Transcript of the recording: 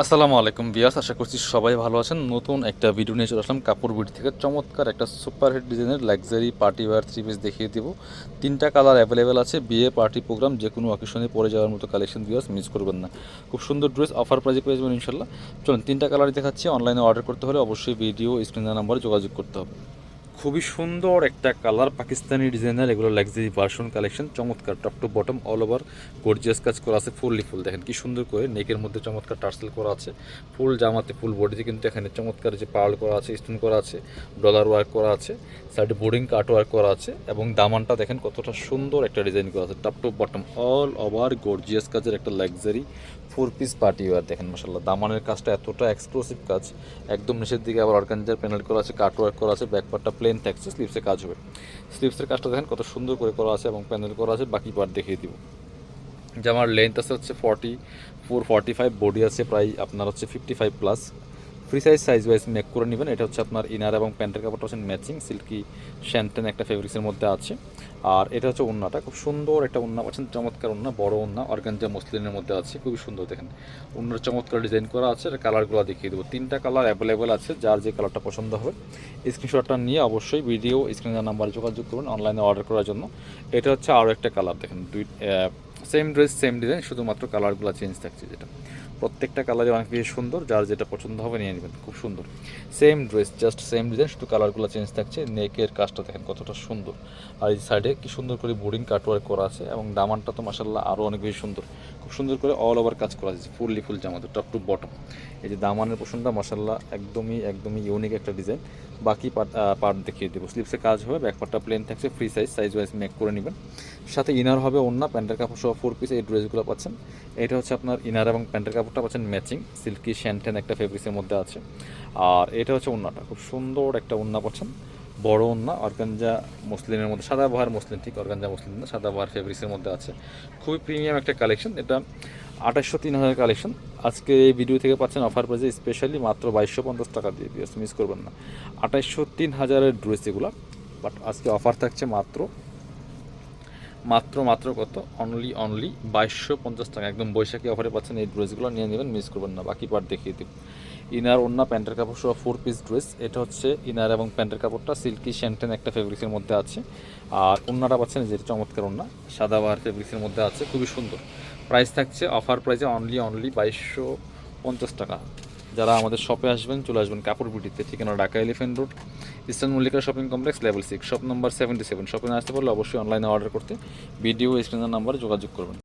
আসসালামু আলাইকুম বিয়াস, আশা করছি সবাই ভালো আছেন। নতুন একটা ভিডিও নিয়ে চলে আসলাম কাপড় বিডি থেকে। চমৎকার একটা সুপার হিট ডিজাইনের luxury party wear three piece দেখিয়ে দিব। তিনটা কালার অ্যাভেলেবেল আছে, বিয়ে পার্টি প্রোগ্রাম যে কোনো অকেশনে পরে যাওয়ার মতো কালেকশন বিয়াস, মিস করবেন না। খুব সুন্দর ড্রেস, অফার প্রাইজে পেয়ে যাবেন ইনশাল্লাহ। চলুন তিনটা কালারই দেখাচ্ছি। অনলাইনে অর্ডার করতে হলে অবশ্যই ভিডিও স্ক্রিনের নাম্বারে যোগাযোগ করতে হবে। খুবই সুন্দর একটা কালার, পাকিস্তানি ডিজাইনার, এগুলো লাক্সারি ভার্সন কালেকশন। চমৎকার top to bottom all over gorgeous কাজ করা আছে, ফুললি ফুল দেখেন কি সুন্দর করে নেকের মধ্যে চমৎকার টার্সেল করা আছে। ফুল জামাতে ফুল বডিতে কিন্তু এখানে চমৎকার যে পার্ল করা আছে, স্টোন করা আছে, ডলার ওয়ার্ক করা আছে, সাইডে বোর্ডিং কাট ওয়ার্ক করা আছে এবং দামানটা দেখেন কতটা সুন্দর একটা ডিজাইন করা আছে। Top to bottom all over gorgeous কাজের একটা luxury four piece party wear দেখেন মাশাআল্লাহ। দামানের কাজটা এতটা এক্সক্লুসিভ কাজ, একদম নিচের দিকে আবার অর্গানজার প্যানেল করা আছে, কাট ওয়ার্ক করা আছে, ব্যাক পার্টটা প্লেন থাকছে, স্লিভসে কাজ হবে। স্লিভসের কাজটা দেখেন কত সুন্দর করে করা আছে এবং প্যানেল করা আছে। বাকি পার্ট দেখিয়ে দিব। জামার লেন্থ আছে হচ্ছে 44-45, বডি আছে প্রায় আপনার হচ্ছে 55+। ফ্রি সাইজ ওয়াইজ মেক করে নেবেন। এটা হচ্ছে আপনার ইনার এবং প্যান্টের কাপড়টা হচ্ছে ম্যাচিং সিল্কি শ্যান্টেন একটা ফেব্রিক্সের মধ্যে আছে। আর এটা হচ্ছে ওন্নাটা, খুব সুন্দর একটা ওন্না পাচ্ছেন, চমৎকার ওন্না, বড় ওন্না, অর্গানজা মসলিনের মধ্যে আছে, খুবই সুন্দর দেখেন। ওন্নার চমৎকার ডিজাইন করা আছে। আর কালারগুলো দেখিয়ে দেবো। তিনটা কালার অ্যাভেলেবেল আছে, যার যে কালারটা পছন্দ হবে স্ক্রিনশটটা নিয়ে অবশ্যই ভিডিও স্ক্রিনের নাম্বারে যোগাযোগ করুন অনলাইনে অর্ডার করার জন্য। এটা হচ্ছে আরও একটা কালার দেখেন, সেম ড্রেস সেম ডিজাইন, শুধুমাত্র কালারগুলো চেঞ্জ থাকছে। যেটা প্রত্যেকটা কালারই অনেক বেশি সুন্দর, যার যেটা পছন্দ হবে নিয়ে নেবেন। খুব সুন্দর same dress, just same design, শুধু কালারগুলো চেঞ্জ থাকছে। নেকের কাজটা দেখেন কতটা সুন্দর, আর এই সাইডে কি সুন্দর করে বোর্ডিং কাটওয়ার্ক করা আছে এবং দামানটা তো মাসাল্লাহ আরও অনেক বেশি সুন্দর। খুব সুন্দর করে অল ওভার কাজ করা আছে, ফুললি ফুল জামাতে টপ টু বটম। এই যে দামানের পোর্শনটা মাসাল্লাহ একদমই একদমই ইউনিক একটা ডিজাইন। বাকি পার্ট দেখিয়ে দেবো। স্লিপসে কাজ হবে, ব্যাক পার্টটা প্লেন থাকছে, ফ্রি সাইজ ওয়াইজ মেক করে নেবেন। সাথে ইনার হবে ওন্না, প্যান্টের কাপড় সহ 4 পিস এই ড্রেসগুলো পাচ্ছেন। এটা হচ্ছে আপনার ইনার এবং প্যান্টের কাপড়টা পাচ্ছেন ম্যাচিং, সিল্কি শ্যান্টেন একটা ফেব্রিক্সের মধ্যে আছে। আর এটা হচ্ছে ওন্নাটা, খুব সুন্দর একটা ওন্না পাচ্ছেন, বড় ওন্না, অর্গানজা মসলিনের মধ্যে, সাদা বাহার মসলিন, ঠিক অর্গানজা মসলিন না, সাদা বাহার ফেব্রিক্সের মধ্যে আছে। খুবই প্রিমিয়াম একটা কালেকশন। এটা 2803 কালেকশন। আজকে এই ভিডিও থেকে পাচ্ছেন অফার প্রাইসে স্পেশালি মাত্র 2250 টাকা দিয়ে দিয়েছে, মিস করবেন না। 2803 ড্রেস এগুলো, বাট আজকে অফার থাকছে মাত্র মাত্র মাত্র কত, অনলি 2250 টাকা। একদম বৈশাখী অফারে পাচ্ছেন এই ড্রেসগুলো, নিয়ে নেবেন, মিস করবেন না। বাকি পার্ট দেখিয়ে দিব। ইনার ওন্না প্যান্টের কাপড় সহ 4 পিস ড্রেস। এটা হচ্ছে ইনার এবং প্যান্টের কাপড়টা সিল্কি শ্যান্টেন একটা ফেব্রিক্সের মধ্যে আছে। আর ওন্নাটা পাচ্ছেন যে চমৎকার ওন্না, সাদাবাহার ফেব্রিক্সের মধ্যে আছে, খুবই সুন্দর। প্রাইস থাকছে অফার প্রাইসে অনলি 2250 টাকা। যারা আমাদের শপে আসবেন চলে আসবেন কাপড় বিটিতে, ঠিকানা Dhaka elephant road, eastern Mallika shopping complex, level 6, shop number 77। শপে না আসতে পারলে অবশ্যই অনলাইনে অর্ডার করতে ভিডিও স্ক্রিনের নাম্বারে যোগাযোগ করবেন।